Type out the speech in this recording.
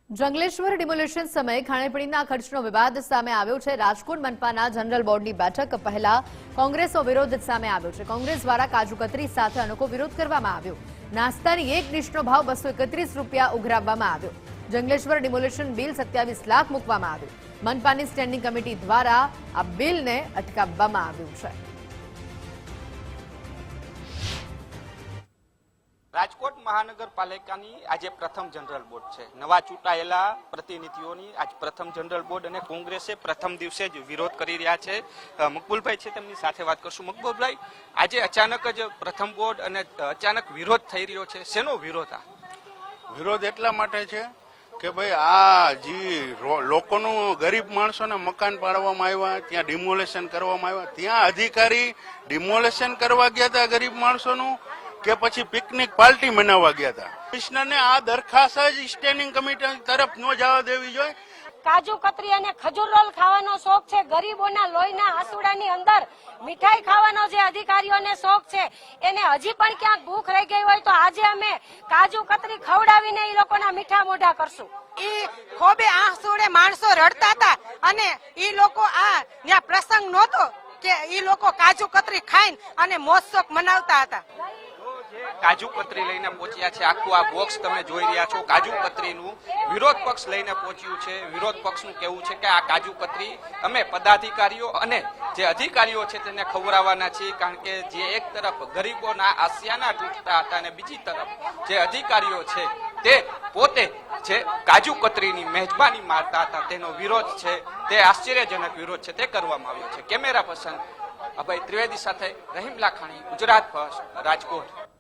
Jangleshwar demolition સમયે ખાણીપીણીના ખર્ચનો વિવાદ સામે આવ્યો છે। રાજકોટ મનપાના જનરલ બોર્ડની બેઠક પહેલા કોંગ્રેસનો વિરોધ સામે આવ્યો છે। કોંગ્રેસ દ્વારા કાજુ કતરી સાથે અનોખો વિરોધ કરવામાં આવ્યો। નાસ્તાની એક ડીશનો ભાવ 231 રૂપિયા ઉઘરાવવામાં આવ્યો। જંગલેશ્વર ડિમોલેશન બિલ 27 લાખ મૂકવામાં આવ્યું। મનપાની સ્ટેન્ડિંગ કમિટી દ્વારા આ બિલને અટકાવવામાં આવ્યું છે। રાજકોટ મહાનગરપાલિકાની આજે પ્રથમ જનરલ બોર્ડ છે। નવા ચૂંટાયેલા પ્રતિનિધિઓની આજ પ્રથમ જનરલ બોર્ડ અને કોંગ્રેસે પ્રથમ દિવસે જ વિરોધ કરી રહ્યા છે। મકબૂલભાઈ છે, તેમની સાથે વાત કરશું। મકબૂલભાઈ, આજે અચાનક જ પ્રથમ બોર્ડ અને અચાનક વિરોધ થઈ રહ્યો છે, શેનો વિરોધ? આ વિરોધ એટલા માટે છે કે ભાઈ આ જે લોકોનું ગરીબ માણસોને મકાન પાડવામાં આવ્યા, ત્યાં ડિમોલેશન કરવામાં આવ્યા, ત્યાં અધિકારી ડિમોલેશન કરવા ગયા હતા ગરીબ માણસોનું કે પછી પિકનિક પાર્ટી મનાવવા ગયા હતા? કમિશનરને આ દરખાસ્ત જ સ્ટેન્ડિંગ કમિટી તરફ ન જવા દેવી જોઈએ। કાજુ કતરી અને ખજૂર રોલ ખાવાનો શોખ છે, ગરીબોના લોહીના આંસુડાની અંદર મીઠાઈ ખાવાનો જે અધિકારીઓને શોખ છે, એને હજી પણ ક્યાંક ભૂખ રહી ગઈ હોય તો આજે અમે કાજુ કતરી ખવડાવીને એ લોકોના મીઠા મોઢા કરશું। ઈ ખોબે આંસુડે માણસો રડતા હતા અને ઈ લોકો આ ત્યાં પ્રસંગ નહોતો કે ઈ લોકો કાજુ કતરી ખાઈને અને મોજ શોખ મનાવતા હતા। કાજુ કતરી લઈને પહોંચ્યા છે, આખું આ બોક્સ તમે જોઈ રહ્યા છો કાજુ કતરીનું વિરોધ પક્ષ લઈને પહોંચ્યું છે। વિરોધ પક્ષનું કહેવું છે કે આ કાજુ કતરી અમે પદાધિકારીઓ અને જે અધિકારીઓ છે તેને ખવડાવવાના છીએ, કારણ કે જે એક તરફ ગરીબોના આસિયાના તૂટતા હતા અને બીજી તરફ જે અધિકારીઓ છે તે પોતે જે કાજુ કતરીની મહેરબાની મારતા હતા તેનો વિરોધ છે, તે આશ્ચર્યજનક વિરોધ છે, તે કરવામાં આવ્યો છે। કેમેરા પર્સન અભય ત્રિવેદી સાથે રહીમ લાખાણી, ગુજરાત ફર્સ્ટ, રાજકોટ।